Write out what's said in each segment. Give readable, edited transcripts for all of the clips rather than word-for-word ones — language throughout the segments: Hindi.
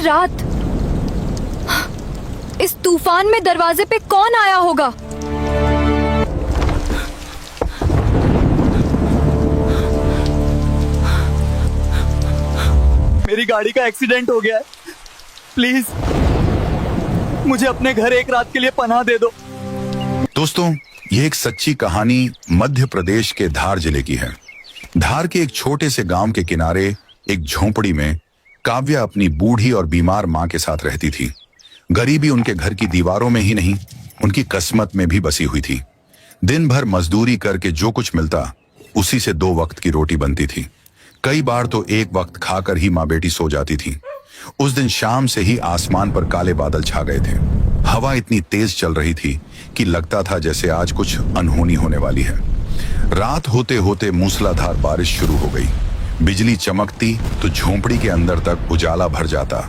रात इस तूफान में दरवाजे पे कौन आया होगा? मेरी गाड़ी का एक्सीडेंट हो गया है। प्लीज मुझे अपने घर एक रात के लिए पनाह दे दो। दोस्तों, ये एक सच्ची कहानी मध्य प्रदेश के धार जिले की है। धार के एक छोटे से गांव के किनारे एक झोंपड़ी में काव्या अपनी बूढ़ी और बीमार मां के साथ रहती थी। गरीबी उनके घर की दीवारों में ही नहीं, उनकी किस्मत में भी बसी हुई थी। दिन भर मजदूरी करके जो कुछ मिलता उसी से 2 वक्त की रोटी बनती थी। कई बार तो एक वक्त खाकर ही माँ बेटी सो जाती थी। उस दिन शाम से ही आसमान पर काले बादल छा गए थे। हवा इतनी तेज चल रही थी कि लगता था जैसे आज कुछ अनहोनी होने वाली है। रात होते होते मूसलाधार बारिश शुरू हो गई। बिजली चमकती तो झोंपड़ी के अंदर तक उजाला भर जाता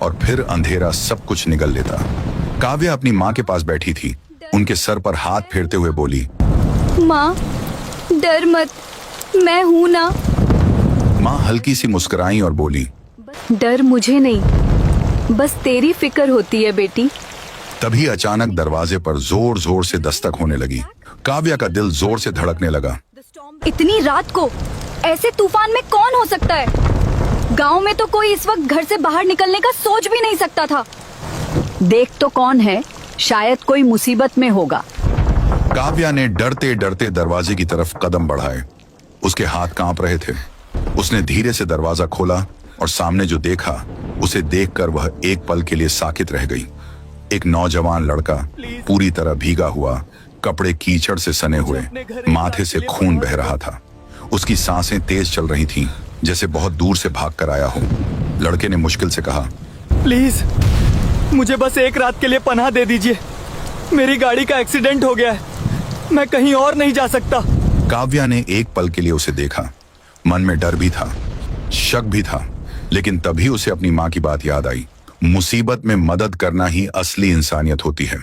और फिर अंधेरा सब कुछ निगल लेता। काव्या अपनी माँ के पास बैठी थी। उनके सर पर हाथ फेरते हुए बोली, माँ, डर मत, मैं हूं ना। माँ हल्की सी मुस्कुराई और बोली, डर मुझे नहीं, बस तेरी फिक्र होती है बेटी। तभी अचानक दरवाजे पर जोर जोर से दस्तक होने लगी। काव्या का दिल जोर से धड़कने लगा। इतनी रात को ऐसे तूफान में कौन हो सकता है? गांव में तो कोई इस वक्त घर से बाहर निकलने का सोच भी नहीं सकता था। देख तो कौन है, शायद कोई मुसीबत में होगा। काव्या ने डरते डरते दरवाजे की तरफ कदम बढ़ाए। उसके हाथ कांप रहे थे। उसने धीरे से दरवाजा खोला और सामने जो देखा उसे देखकर वह एक पल के लिए साकित रह गई। एक नौजवान लड़का, पूरी तरह भीगा हुआ, कपड़े कीचड़ से सने हुए, माथे से खून बह रहा था। उसकी सांसें तेज चल रही थीं, जैसे बहुत दूर से भाग कर आया हो। लड़के ने मुश्किल से कहा, प्लीज मुझे बस एक रात के लिए पनाह दे दीजिए। मेरी गाड़ी का एक्सीडेंट हो गया है, मैं कहीं और नहीं जा सकता। काव्या ने एक पल के लिए उसे देखा। मन में डर भी था, शक भी था, लेकिन तभी उसे अपनी माँ की बात याद आई। मुसीबत में मदद करना ही असली इंसानियत होती है।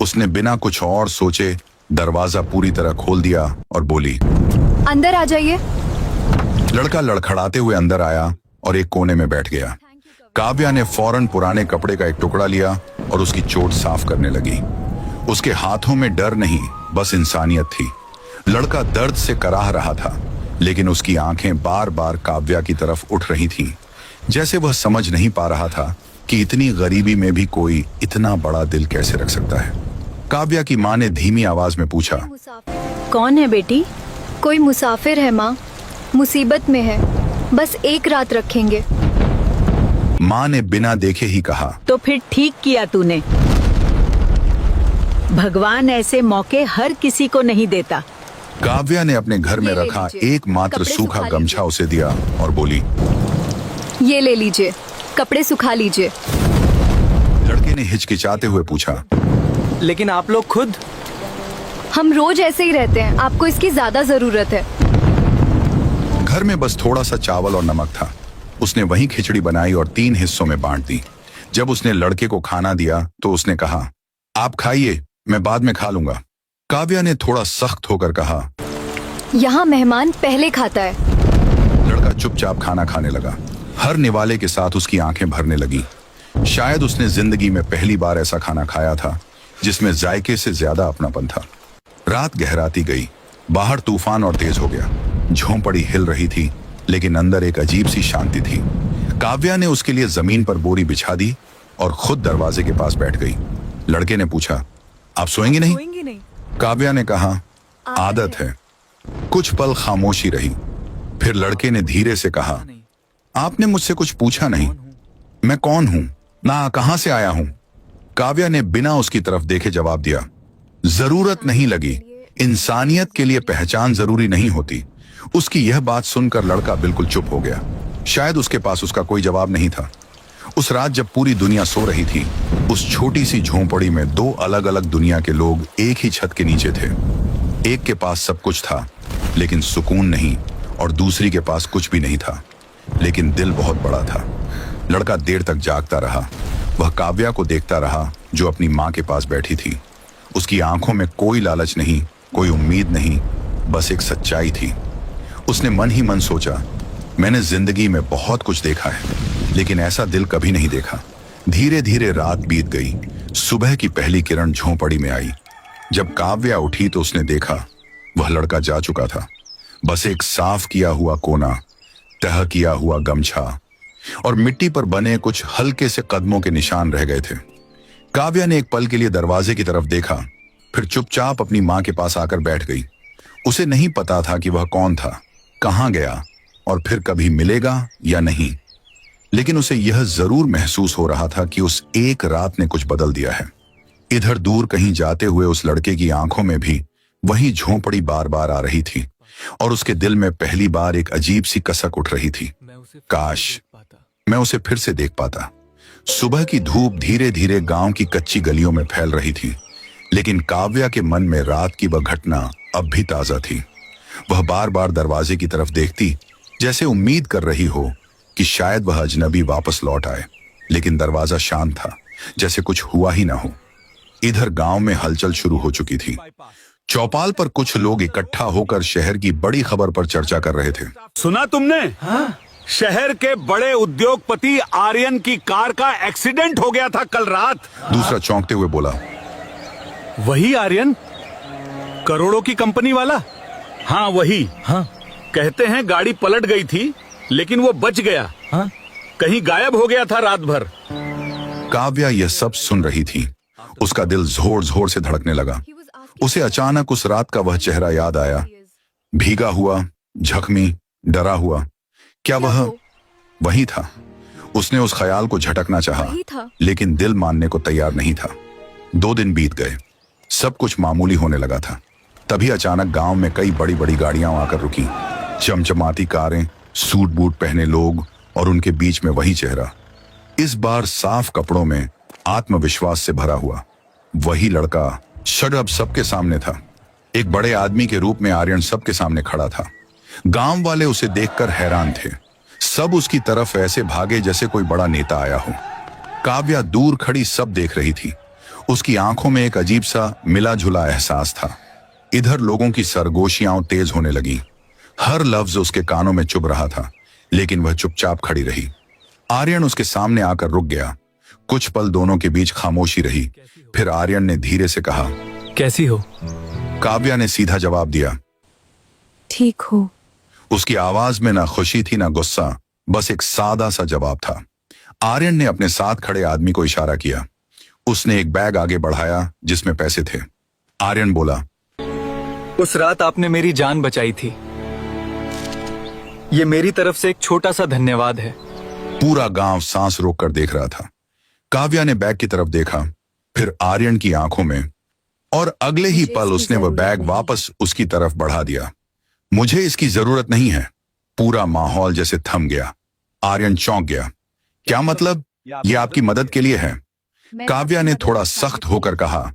उसने बिना कुछ और सोचे दरवाजा पूरी तरह खोल दिया और बोली, अंदर आ जाइए। लड़का लड़खड़ाते हुए अंदर आया और एक कोने में बैठ गया। काव्या ने फौरन पुराने कपड़े का एक टुकड़ा लिया और उसकी चोट साफ करने लगी। उसके हाथों में डर नहीं, बस इंसानियत थी। लड़का दर्द से कराह रहा था, लेकिन उसकी आंखें बार बार काव्या की तरफ उठ रही थीं, जैसे वह समझ नहीं पा रहा था कि इतनी गरीबी में भी कोई इतना बड़ा दिल कैसे रख सकता है। काव्या की माँ ने धीमी आवाज में पूछा, कौन है बेटी? कोई मुसाफिर है माँ, मुसीबत में है, बस एक रात रखेंगे। माँ ने बिना देखे ही कहा, तो फिर ठीक किया तूने। भगवान ऐसे मौके हर किसी को नहीं देता। काव्या ने अपने घर में रखा एकमात्र सूखा गमछा उसे दिया और बोली, ये ले लीजिए, कपड़े सुखा लीजिए। लड़के ने हिचकिचाते हुए पूछा, लेकिन आप लोग खुद? हम रोज ऐसे ही रहते हैं, आपको इसकी ज्यादा जरूरत है। घर में बस थोड़ा सा चावल और नमक था। उसने वही खिचड़ी बनाई और 3 हिस्सों में बांट दी। जब उसने लड़के को खाना दिया तो उसने कहा, आप खाइए, मैं बाद में खा लूंगा। काव्या ने थोड़ा सख्त होकर कहा, यहाँ मेहमान पहले खाता है। लड़का चुपचाप खाना खाने लगा। हर निवाले के साथ उसकी आंखें भरने लगी। शायद उसने जिंदगी में पहली बार ऐसा खाना खाया था जिसमें जायके से ज्यादा अपनापन था। रात गहराती गई। बाहर तूफान और तेज हो गया। झोंपड़ी हिल रही थी, लेकिन अंदर एक अजीब सी शांति थी। काव्या ने उसके लिए जमीन पर बोरी बिछा दी और खुद दरवाजे के पास बैठ गई। लड़के ने पूछा, आप सोएंगी नहीं? काव्या ने कहा, आदत है। कुछ पल खामोशी रही। फिर लड़के ने धीरे से कहा, आपने मुझसे कुछ पूछा नहीं, मैं कौन हूं, ना कहां से आया हूं। काव्या ने बिना उसकी तरफ देखे जवाब दिया, जरूरत नहीं लगी। इंसानियत के लिए पहचान जरूरी नहीं होती। उसकी यह बात सुनकर लड़का बिल्कुल चुप हो गया। शायद उसके पास उसका कोई जवाब नहीं था। उस रात जब पूरी दुनिया सो रही थी, उस छोटी सी झोंपड़ी में 2 अलग अलग दुनिया के लोग एक ही छत के नीचे थे। एक के पास सब कुछ था, लेकिन सुकून नहीं, और दूसरी के पास कुछ भी नहीं था, लेकिन दिल बहुत बड़ा था। लड़का देर तक जागता रहा। वह काव्या को देखता रहा, जो अपनी माँ के पास बैठी थी। उसकी आंखों में कोई लालच नहीं, कोई उम्मीद नहीं, बस एक सच्चाई थी। उसने मन ही मन सोचा, मैंने जिंदगी में बहुत कुछ देखा है, लेकिन ऐसा दिल कभी नहीं देखा। धीरे धीरे रात बीत गई। सुबह की पहली किरण झोंपड़ी में आई। जब काव्या उठी तो उसने देखा वह लड़का जा चुका था। बस एक साफ किया हुआ कोना, तह किया हुआ गमछा और मिट्टी पर बने कुछ हल्के से कदमों के निशान रह गए थे। काव्या ने एक पल के लिए दरवाजे की तरफ देखा, फिर चुपचाप अपनी मां के पास आकर बैठ गई। उसे नहीं पता था कि वह कौन था, कहां गया और फिर कभी मिलेगा या नहीं, लेकिन उसे यह जरूर महसूस हो रहा था कि उस एक रात ने कुछ बदल दिया है। इधर दूर कहीं जाते हुए उस लड़के की आंखों में भी वही झोंपड़ी बार बार आ रही थी और उसके दिल में पहली बार एक अजीब सी कसक उठ रही थी। काश मैं उसे फिर से देख पाता। सुबह की धूप धीरे धीरे गांव की कच्ची गलियों में फैल रही थी, लेकिन काव्या के मन में रात की वह घटना अब भी ताजा थी। वह बार बार दरवाजे की तरफ देखती, जैसे उम्मीद कर रही हो कि शायद वह अजनबी वापस लौट आए, लेकिन दरवाजा शांत था, जैसे कुछ हुआ ही ना हो। इधर गांव में हलचल शुरू हो चुकी थी। चौपाल पर कुछ लोग इकट्ठा होकर शहर की बड़ी खबर पर चर्चा कर रहे थे। सुना तुमने? शहर के बड़े उद्योगपति आर्यन की कार का एक्सीडेंट हो गया था कल रात। दूसरा चौंकते हुए बोला, वही आर्यन, करोड़ों की कंपनी वाला? हाँ वही। हाँ, कहते हैं गाड़ी पलट गई थी लेकिन वो बच गया। हाँ? कहीं गायब हो गया था रात भर। काव्या यह सब सुन रही थी। उसका दिल जोर जोर से धड़कने लगा। उसे अचानक उस रात का वह चेहरा याद आया, भीगा हुआ, जख्मी, डरा हुआ। क्या वह वही था? उसने उस ख्याल को झटकना चाहा, लेकिन दिल मानने को तैयार नहीं था। 2 दिन बीत गए, सब कुछ मामूली होने लगा था। तभी अचानक गांव में कई बड़ी बड़ी गाड़ियां आकर रुकी। चमचमाती कारें, सूट बूट पहने लोग और उनके बीच में वही चेहरा, इस बार साफ कपड़ों में, आत्मविश्वास से भरा हुआ। वही लड़का शट अब सबके सामने था। एक बड़े आदमी के रूप में आर्यन सबके सामने खड़ा था। गांव वाले उसे देखकर हैरान थे। सब उसकी तरफ ऐसे भागे जैसे कोई बड़ा नेता आया हो। काव्या दूर खड़ी सब देख रही थी। उसकी आंखों में एक अजीब सा मिला जुला एहसास था। इधर लोगों की सरगोशियां तेज होने लगी। हर लफ्ज उसके कानों में चुभ रहा था, लेकिन वह चुपचाप खड़ी रही। आर्यन उसके सामने आकर रुक गया। कुछ पल दोनों के बीच खामोशी रही। फिर आर्यन ने धीरे से कहा, कैसी हो? काव्या ने सीधा जवाब दिया, ठीक हो। उसकी आवाज में ना खुशी थी ना गुस्सा, बस एक सादा सा जवाब था। आर्यन ने अपने साथ खड़े आदमी को इशारा किया। उसने एक बैग आगे बढ़ाया जिसमें पैसे थे। आर्यन बोला, उस रात आपने मेरी जान बचाई थी। ये मेरी तरफ से एक छोटा सा धन्यवाद है। पूरा गांव सांस रोककर देख रहा था। काव्या ने बैग की तरफ देखा, फिर आर्यन की आंखों में, और अगले ही पल उसने वह बैग वापस उसकी तरफ बढ़ा दिया। मुझे इसकी जरूरत नहीं है। पूरा माहौल जैसे थम गया। आर्यन चौंक गया। क्या मतलब? ये आपकी मदद के लिए है? काव्या ने थोड़ा सख्त होकर कहा,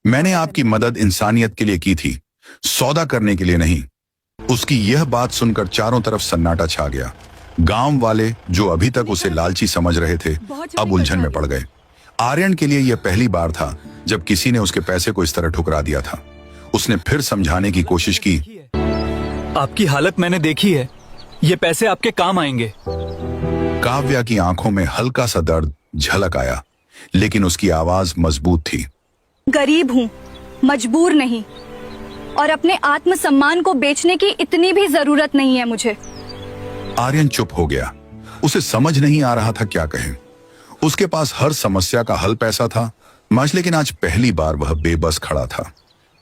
मैंने आपकी मदद इंसानियत के लिए की थी, सौदा करने के लिए नहीं। उसकी यह बात सुनकर चारों तरफ सन्नाटा छा गया। गांव वाले जो अभी तक उसे लालची समझ रहे थे, अब उलझन में पड़ गए। आर्यन के लिए यह पहली बार था जब किसी ने उसके पैसे को इस तरह ठुकरा दिया था। उसने फिर समझाने की कोशिश की, आपकी हालत मैंने देखी है, ये पैसे आपके काम आएंगे। काव्या की आंखों में हल्का सा दर्द झलक आया, लेकिन उसकी आवाज मजबूत थी। गरीब हूँ, मजबूर नहीं, और अपने आत्मसम्मान को बेचने की इतनी भी जरूरत नहीं है मुझे। आर्यन चुप हो गया। उसे समझ नहीं आ रहा था क्या कहे। उसके पास हर समस्या का हल पैसा था, लेकिन आज पहली बार वह बेबस खड़ा था।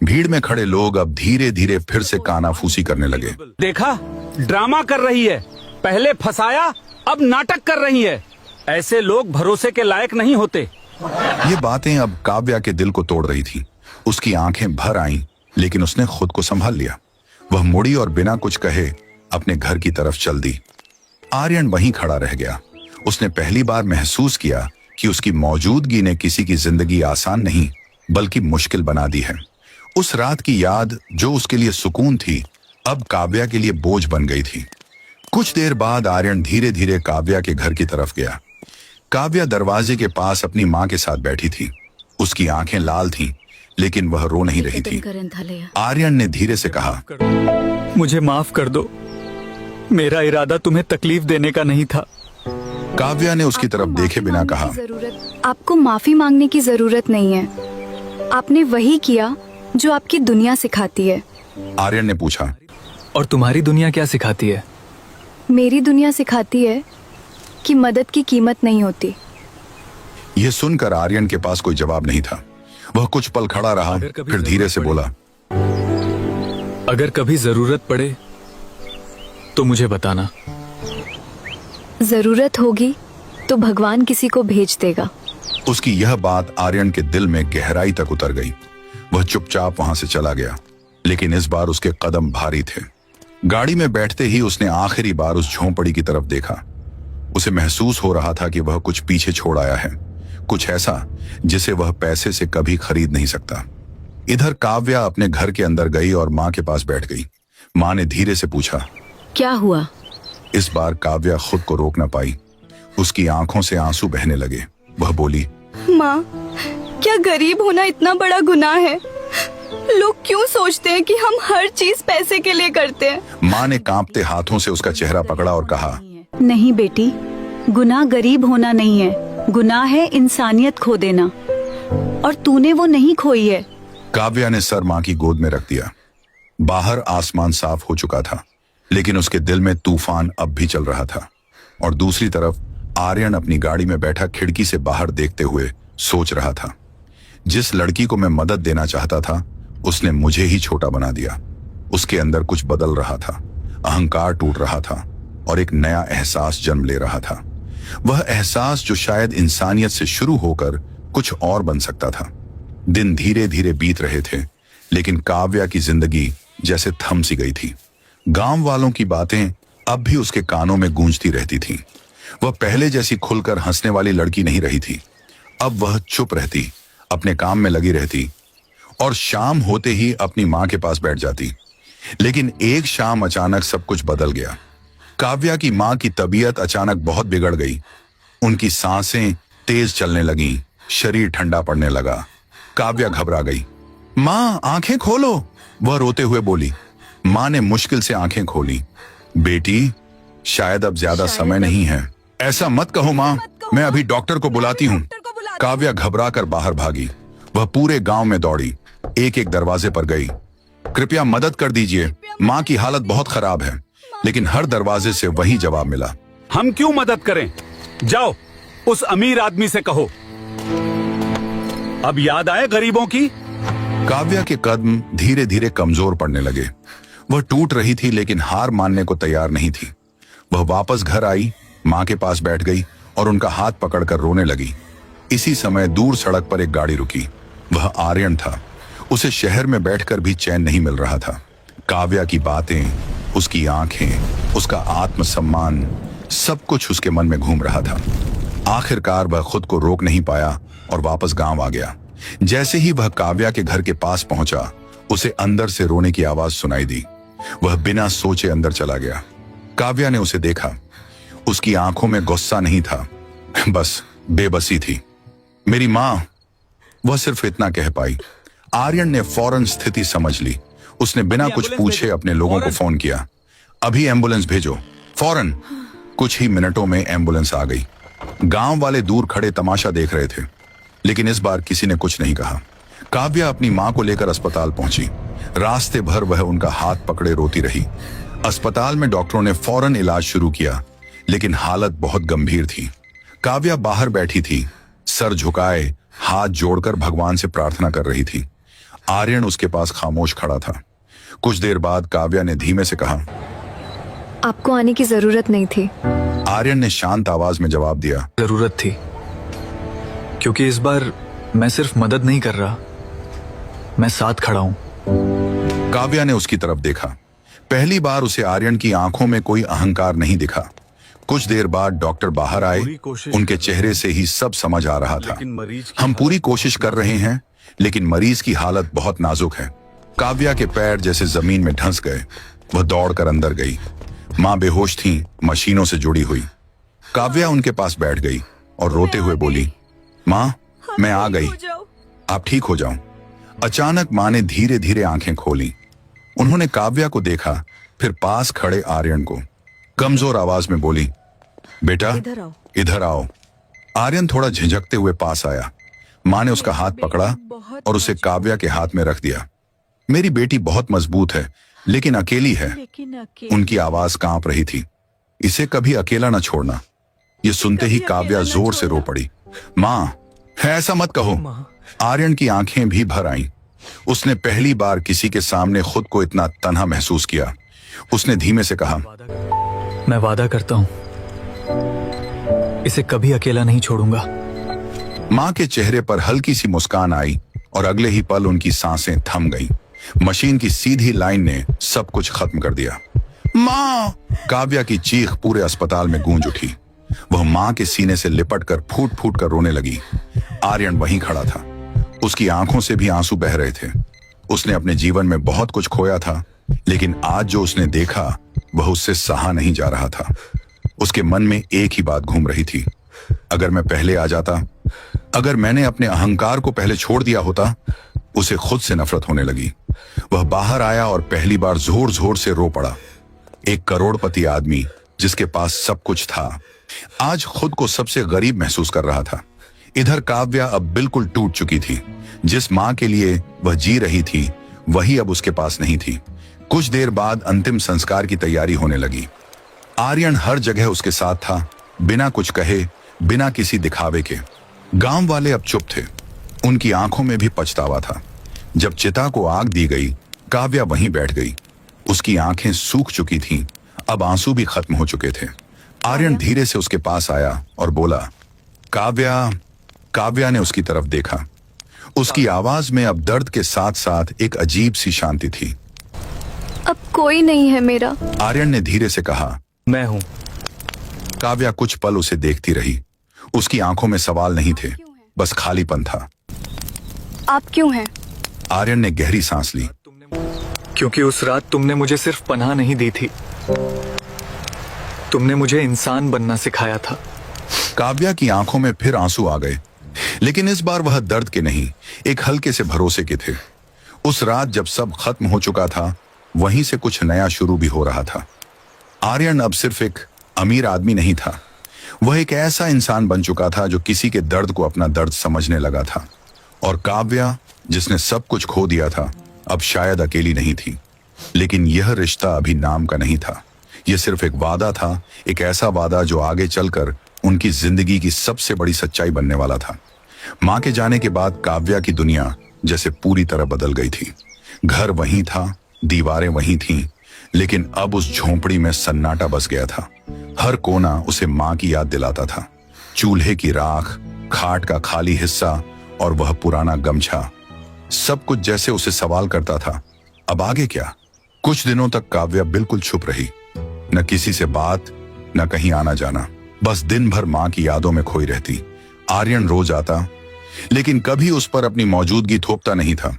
भीड़ में खड़े लोग अब धीरे धीरे फिर से कानाफूसी करने लगे। देखा, ड्रामा कर रही है। पहले फंसाया, अब नाटक कर रही है। ऐसे लोग भरोसे के लायक नहीं होते। ये बातें अब काव्या के दिल को तोड़ रही थी। उसकी आंखें भर आईं, लेकिन उसने खुद को संभाल लिया। वह मुड़ी और बिना कुछ कहे अपने घर की तरफ चल दी। आर्यन वहीं खड़ा रह गया। उसने पहली बार महसूस किया कि उसकी मौजूदगी ने किसी की जिंदगी आसान नहीं बल्कि मुश्किल बना दी है। उस रात की याद जो उसके लिए सुकून थी, अब काव्या के लिए बोझ बन गई थी। कुछ देर बाद आर्यन धीरे धीरे काव्या के घर की तरफ गया। काव्या दरवाजे के पास अपनी माँ के साथ बैठी थी। उसकी आंखें लाल थीं, लेकिन वह रो नहीं रही थी। आर्यन ने धीरे से कहा, मुझे माफ कर दो, मेरा इरादा तुम्हें तकलीफ देने का नहीं था। काव्या ने उसकी तरफ देखे बिना कहा, आपको माफी मांगने की जरूरत नहीं है। आपने वही किया जो आपकी दुनिया सिखाती है। आर्यन ने पूछा, और तुम्हारी दुनिया क्या सिखाती है? मेरी दुनिया सिखाती है कि मदद की कीमत नहीं होती। यह सुनकर आर्यन के पास कोई जवाब नहीं था। वह कुछ पल खड़ा रहा, फिर धीरे से बोला, अगर कभी जरूरत पड़े तो मुझे बताना। जरूरत होगी तो भगवान किसी को भेज देगा। उसकी यह बात आर्यन के दिल में गहराई तक उतर गई। वह चुपचाप वहां से चला गया, लेकिन इस बार उसके कदम भारी थे। गाड़ी में बैठते ही उसने आखिरी बार उस झोंपड़ी की तरफ देखा। उसे महसूस हो रहा था कि वह कुछ पीछे छोड़ आया है, कुछ ऐसा जिसे वह पैसे से कभी खरीद नहीं सकता। इधर काव्या अपने घर के अंदर गई और माँ के पास बैठ गई। माँ ने धीरे से पूछा, क्या हुआ? इस बार काव्या खुद को रोक न पाई। उसकी आंखों से आंसू बहने लगे। वह बोली, माँ, क्या गरीब होना इतना बड़ा गुनाह है? लोग क्यों सोचते हैं कि हम हर चीज पैसे के लिए करते हैं? माँ ने कांपते हाथों से उसका चेहरा पकड़ा और कहा, नहीं बेटी, गुनाह गरीब होना नहीं है, गुनाह है इंसानियत खो देना, और तूने वो नहीं खोई है। काव्या ने सर माँ की गोद में रख दिया। बाहर आसमान साफ हो चुका था, लेकिन उसके दिल में तूफान अब भी चल रहा था। और दूसरी तरफ आर्यन अपनी गाड़ी में बैठा खिड़की से बाहर देखते हुए सोच रहा था, जिस लड़की को मैं मदद देना चाहता था उसने मुझे ही छोटा बना दिया। उसके अंदर कुछ बदल रहा था, अहंकार टूट रहा था और एक नया एहसास जन्म ले रहा था। वह एहसास जो शायद इंसानियत से शुरू होकर कुछ और बन सकता था। दिन धीरे धीरे बीत रहे थे, लेकिन काव्या की जिंदगी जैसे थम सी गई थी। गांव वालों की बातें अब भी उसके कानों में गूंजती रहती थीं। वह पहले जैसी खुलकर हंसने वाली लड़की नहीं रही थी। अब वह चुप रहती, अपने काम में लगी रहती और शाम होते ही अपनी माँ के पास बैठ जाती। लेकिन एक शाम अचानक सब कुछ बदल गया। काव्या की माँ की तबीयत अचानक बहुत बिगड़ गई। उनकी सांसें तेज चलने लगीं, शरीर ठंडा पड़ने लगा। काव्या घबरा गई। माँ, आंखें खोलो, वह रोते हुए बोली। माँ ने मुश्किल से आंखें खोली। बेटी, शायद अब ज्यादा समय नहीं है। ऐसा मत कहो माँ, मैं अभी डॉक्टर को बुलाती हूँ। काव्या घबरा कर बाहर भागी। वह पूरे गांव में दौड़ी, एक एक दरवाजे पर गई। कृपया मदद कर दीजिए, माँ की हालत बहुत खराब है। लेकिन हर दरवाजे से वही जवाब मिला, हम क्यों मदद करें? जाओ उस अमीर आदमी से कहो। अब याद आए गरीबों की? काव्या के कदम धीरे धीरे कमजोर पड़ने लगे। वह टूट रही थी, लेकिन हार मानने को तैयार नहीं थी। वह वापस घर आई, माँ के पास बैठ गई और उनका हाथ पकड़कर रोने लगी। इसी समय दूर सड़क पर एक गाड़ी रुकी। वह आर्यन था। उसे शहर में बैठकर भी चैन नहीं मिल रहा था। काव्या की बातें, उसकी आंखें, उसका आत्मसम्मान, सब कुछ उसके मन में घूम रहा था। आखिरकार वह खुद को रोक नहीं पाया और वापस गांव आ गया। जैसे ही वह काव्या के घर के पास पहुंचा, उसे अंदर से रोने की आवाज सुनाई दी। वह बिना सोचे अंदर चला गया। काव्या ने उसे देखा। उसकी आंखों में गुस्सा नहीं था, बस बेबसी थी। मेरी माँ, वह सिर्फ इतना कह पाई। आर्यन ने फौरन स्थिति समझ ली। उसने बिना कुछ पूछे अपने लोगों को फोन किया, अभी एम्बुलेंस भेजो, फौरन। कुछ ही मिनटों में एम्बुलेंस आ गई। गांव वाले दूर खड़े तमाशा देख रहे थे, लेकिन इस बार किसी ने कुछ नहीं कहा। काव्या अपनी माँ को लेकर अस्पताल पहुंची। रास्ते भर वह उनका हाथ पकड़े रोती रही। अस्पताल में डॉक्टरों ने फौरन इलाज शुरू किया, लेकिन हालत बहुत गंभीर थी। काव्या बाहर बैठी थी, सर झुकाए, हाथ जोड़कर भगवान से प्रार्थना कर रही थी। आर्यन उसके पास खामोश खड़ा था। कुछ देर बाद काव्या ने धीमे से कहा, आपको आने की जरूरत नहीं थी। आर्यन ने शांत आवाज में जवाब दिया, जरूरत थी, क्योंकि इस बार मैं सिर्फ मदद नहीं कर रहा, मैं साथ खड़ा हूं। काव्या ने उसकी तरफ देखा। पहली बार उसे आर्यन की आंखों में कोई अहंकार नहीं दिखा। कुछ देर बाद डॉक्टर बाहर आए। उनके चेहरे से ही सब समझ आ रहा था। हम पूरी कोशिश कर रहे हैं, लेकिन मरीज की हालत बहुत नाजुक है। काव्या के पैर जैसे जमीन में धंस गए। वह दौड़कर अंदर गई। माँ बेहोश थी, मशीनों से जुड़ी हुई। काव्या उनके पास बैठ गई और रोते हुए बोली, माँ, मैं आ गई, आप ठीक हो जाओ। अचानक माँ ने धीरे धीरे आंखें खोली। उन्होंने काव्या को देखा, फिर पास खड़े आर्यन को। कमजोर आवाज में बोली, बेटा इधर आओ। आर्यन थोड़ा झिझकते हुए पास आया। माँ ने उसका हाथ पकड़ा और उसे काव्या के हाथ में रख दिया। मेरी बेटी बहुत मजबूत है, लेकिन अकेली है। उनकी आवाज कांप रही थी। इसे कभी अकेला न छोड़ना। ये सुनते ही काव्या जोर से रो पड़ी। माँ, ऐसा मत कहो। आर्यन की आंखें भी भर आईं। उसने पहली बार किसी के सामने खुद को इतना तन्हा महसूस किया। उसने धीमे से कहा, मैं वादा करता हूं, इसे कभी अकेला नहीं छोड़ूंगा। माँ के चेहरे पर हल्की सी मुस्कान आई और अगले ही पल उनकी सांसें थम गईं। मशीन की सीधी लाइन ने सब कुछ खत्म कर दिया। माँ! काव्या की चीख पूरे अस्पताल में गूंज उठी। वह माँ के सीने से लिपट कर फूट फूट कर रोने लगी। आर्यन वहीं खड़ा था। उसकी आंखों से भी आंसू बह रहे थे। उसने अपने जीवन में बहुत कुछ खोया था, लेकिन आज जो उसने देखा वह उससे सहा नहीं जा रहा था। उसके मन में एक ही बात घूम रही थी, अगर मैं पहले आ जाता, अगर मैंने अपने अहंकार को पहले छोड़ दिया होता। उसे खुद से नफरत होने लगी। वह बाहर आया और पहली बार जोर जोर से रो पड़ा। एक करोड़पति आदमी जिसके पास सब कुछ था, आज खुद को सबसे गरीब महसूस कर रहा था। इधर काव्या अब बिल्कुल टूट चुकी थी। जिस माँ के लिए वह जी रही थी, वही अब उसके पास नहीं थी। कुछ देर बाद अंतिम संस्कार की तैयारी होने लगी। आर्यन हर जगह उसके साथ था, बिना कुछ कहे, बिना किसी दिखावे के। गांव वाले अब चुप थे। उनकी आंखों में भी पछतावा था। जब चिता को आग दी गई, काव्या वहीं बैठ गई। उसकी आंखें सूख चुकी थीं, अब आंसू भी खत्म हो चुके थे। आर्यन धीरे से उसके पास आया और बोला, काव्या। काव्या ने उसकी तरफ देखा। उसकी आवाज में अब दर्द के साथ साथ एक अजीब सी शांति थी। अब कोई नहीं है मेरा। आर्यन ने धीरे से कहा, मैं हूं। काव्या कुछ पल उसे देखती रही। उसकी आंखों में सवाल नहीं थे, बस खालीपन था। आप क्यों हैं? आर्यन ने गहरी सांस ली। क्योंकि उस रात तुमने मुझे सिर्फ पनाह नहीं दी थी, तुमने मुझे इंसान बनना सिखाया था। काव्या की आंखों में फिर आंसू आ गए, लेकिन इस बार वह दर्द के नहीं, एक हल्के से भरोसे के थे। उस रात जब सब खत्म हो चुका था, वहीं से कुछ नया शुरू भी हो रहा था। आर्यन अब सिर्फ एक अमीर आदमी नहीं था, वह एक ऐसा इंसान बन चुका था जो किसी के दर्द को अपना दर्द समझने लगा था। और काव्या, जिसने सब कुछ खो दिया था, अब शायद अकेली नहीं थी। लेकिन यह रिश्ता अभी नाम का नहीं था। यह सिर्फ एक वादा था, एक ऐसा वादा जो आगे चलकर उनकी जिंदगी की सबसे बड़ी सच्चाई बनने वाला था। माँ के जाने के बाद काव्या की दुनिया जैसे पूरी तरह बदल गई थी। घर वहीं था, दीवारें वहीं थीं, लेकिन अब उस झोंपड़ी में सन्नाटा बस गया था। हर कोना उसे माँ की याद दिलाता था। चूल्हे की राख, खाट का खाली हिस्सा और वह पुराना गमछा, सब कुछ जैसे उसे सवाल करता था, अब आगे क्या? कुछ दिनों तक काव्या बिल्कुल चुप रही, न किसी से बात, न कहीं आना जाना, बस दिन भर माँ की यादों में खोई रहती। आर्यन रोज आता, लेकिन कभी उस पर अपनी मौजूदगी थोपता नहीं था।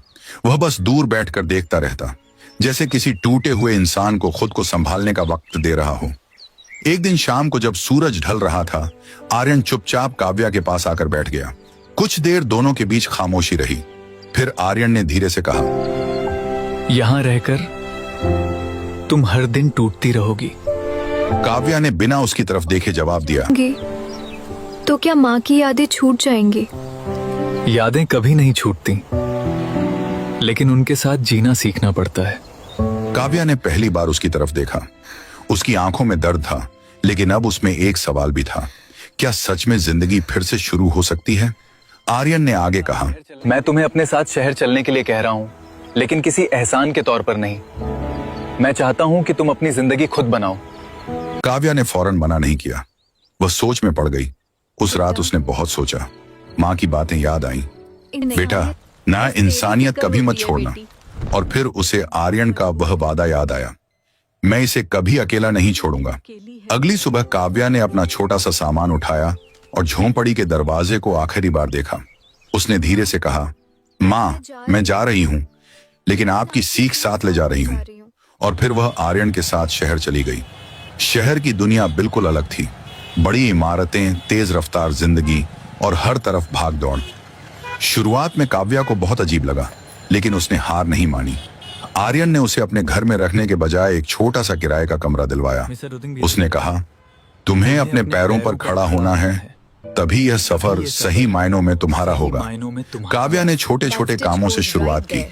वह बस दूर बैठकर देखता रहता, जैसे किसी टूटे हुए इंसान को खुद को संभालने का वक्त दे रहा हो। एक दिन शाम को जब सूरज ढल रहा था, आर्यन चुपचाप काव्या के पास आकर बैठ गया। कुछ देर दोनों के बीच खामोशी रही। फिर आर्यन ने धीरे से कहा, यहां रहकर तुम हर दिन टूटती रहोगी। काव्या ने बिना उसकी तरफ देखे जवाब दिया, तो क्या माँ की यादें छूट जाएंगी? यादें कभी नहीं छूटती, लेकिन उनके साथ जीना सीखना पड़ता है। काव्या ने पहली बार उसकी तरफ देखा। उसकी आंखों में दर्द था, लेकिन अब उसमें एक सवाल भी था, क्या सच में जिंदगी फिर से शुरू हो सकती है? आर्यन ने आगे कहा, मैं तुम्हें अपने साथ शहर चलने के लिए कह रहा हूँ, लेकिन किसी एहसान के तौर पर नहीं। मैं चाहता हूँ कि तुम अपनी जिंदगी खुद बनाओ। काव्या ने फौरन मना नहीं किया। वह सोच में पड़ गई। उस रात उसने बहुत सोचा। माँ की बातें याद आईं। बेटा, ना इंसानियत कभी मत छोड़ना। और फिर उसे आर्यन का वह वादा याद आया, मैं इसे कभी अकेला नहीं छोड़ूंगा। अगली सुबह काव्या ने अपना छोटा सा सामान उठाया और झोंपड़ी के दरवाजे को आखिरी बार देखा। उसने धीरे से कहा, माँ, मैं जा रही हूँ, लेकिन आपकी सीख साथ ले जा रही हूँ। और फिर वह आर्यन के साथ शहर चली गई। शहर की दुनिया बिल्कुल अलग थी। बड़ी इमारतें, तेज रफ्तार जिंदगी और हर तरफ भाग दौड़। शुरुआत में काव्या को बहुत अजीब लगा, लेकिन उसने हार नहीं मानी। आर्यन ने उसे अपने घर में रखने के बजाय एक छोटा सा किराए का कमरा दिलवाया। उसने कहा, तुम्हें अपने पैरों पर खड़ा होना है, तभी यह सफर सही मायनों में तुम्हारा होगा। काव्या ने छोटे छोटे कामों से शुरुआत की,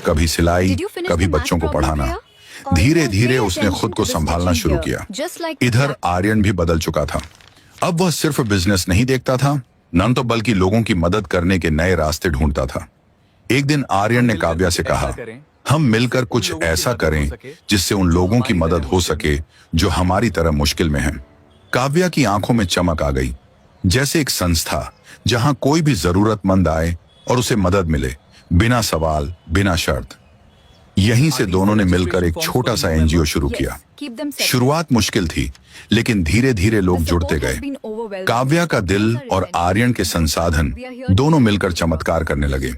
कभी सिलाई, कभी बच्चों को पढ़ाना। धीरे धीरे उसने खुद को संभालना शुरू किया। इधर आर्यन भी बदल चुका था। अब वह सिर्फ बिजनेस नहीं देखता था, न तो बल्कि लोगों की मदद करने के नए रास्ते ढूंढता था। एक दिन आर्यन ने काव्या से कहा, हम मिलकर कुछ ऐसा करें जिससे उन लोगों की मदद हो सके जो हमारी तरह मुश्किल में हैं। काव्या की आंखों में चमक आ गई, जैसे एक संस्था जहां कोई भी जरूरतमंद आए और उसे मदद मिले, बिना सवाल, बिना शर्त। यहीं से दोनों ने मिलकर एक छोटा सा एनजीओ शुरू किया। शुरुआत मुश्किल थी, लेकिन धीरे धीरे लोग जुड़ते गए। काव्या का दिल और आर्यन के संसाधन दोनों मिलकर चमत्कार करने लगे।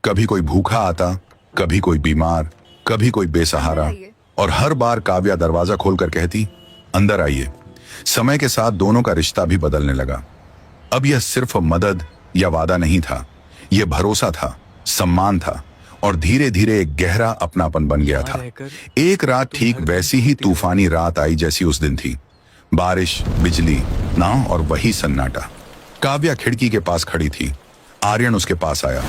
कभी कोई भूखा आता, कभी कोई बीमार, कभी कोई बेसहारा, और हर बार काव्या दरवाजा खोलकर कहती, अंदर आइए। समय के साथ दोनों का रिश्ता भी बदलने लगा। अब यह सिर्फ मदद या वादा नहीं था, यह भरोसा था, सम्मान था, और धीरे धीरे एक गहरा अपनापन बन गया था। एक रात ठीक वैसी ही तूफानी रात आई जैसी उस दिन थी। बारिश, बिजली, नाव और वही सन्नाटा। काव्या खिड़की के पास खड़ी थी। आर्यन उसके पास आया।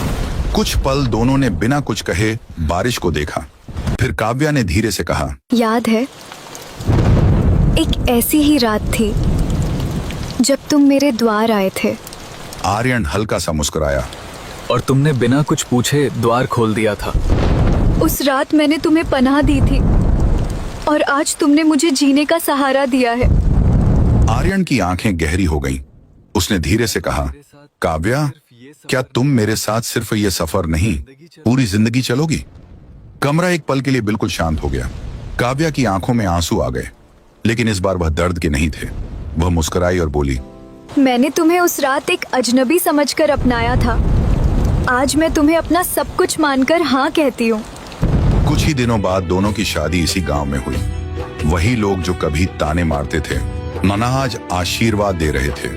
कुछ पल दोनों ने बिना कुछ कहे बारिश को देखा। फिर काव्या ने धीरे से कहा, याद है, एक ऐसी ही रात थी जब तुम मेरे द्वार आए थे। आर्यन हल्का सा मुस्कुराया। और तुमने बिना कुछ पूछे द्वार खोल दिया था। उस रात मैंने तुम्हें पनाह दी थी और आज तुमने मुझे जीने का सहारा दिया है। आर्यन की आंखें गहरी हो गईं। उसने धीरे से कहा, काव्या, क्या तुम मेरे साथ सिर्फ ये सफर नहीं, पूरी जिंदगी चलोगी? कमरा एक पल के लिए बिल्कुल शांत हो गया। काव्या की आंखों में आंसू आ गए, लेकिन इस बार वह दर्द के नहीं थे। वह मुस्कुराई और बोली, मैंने तुम्हें उस रात एक अजनबी समझकर अपनाया था। आज मैं तुम्हें अपना सब कुछ मानकर हाँ कहती हूँ। कुछ ही दिनों बाद दोनों की शादी इसी गांव में हुई। वही लोग जो कभी ताने मारते थे, मना आज आशीर्वाद दे रहे थे।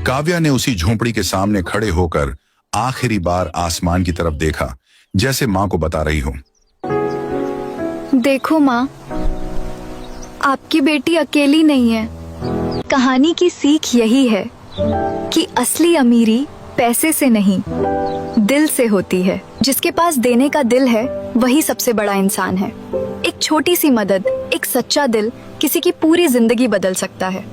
काव्या ने उसी झोंपड़ी के सामने खड़े होकर आखिरी बार आसमान की तरफ देखा, जैसे माँ को बता रही हो, देखो माँ, आपकी बेटी अकेली नहीं है। कहानी की सीख यही है कि असली अमीरी पैसे से नहीं, दिल से होती है। जिसके पास देने का दिल है, वही सबसे बड़ा इंसान है। एक छोटी सी मदद, एक सच्चा दिल किसी की पूरी जिंदगी बदल सकता है।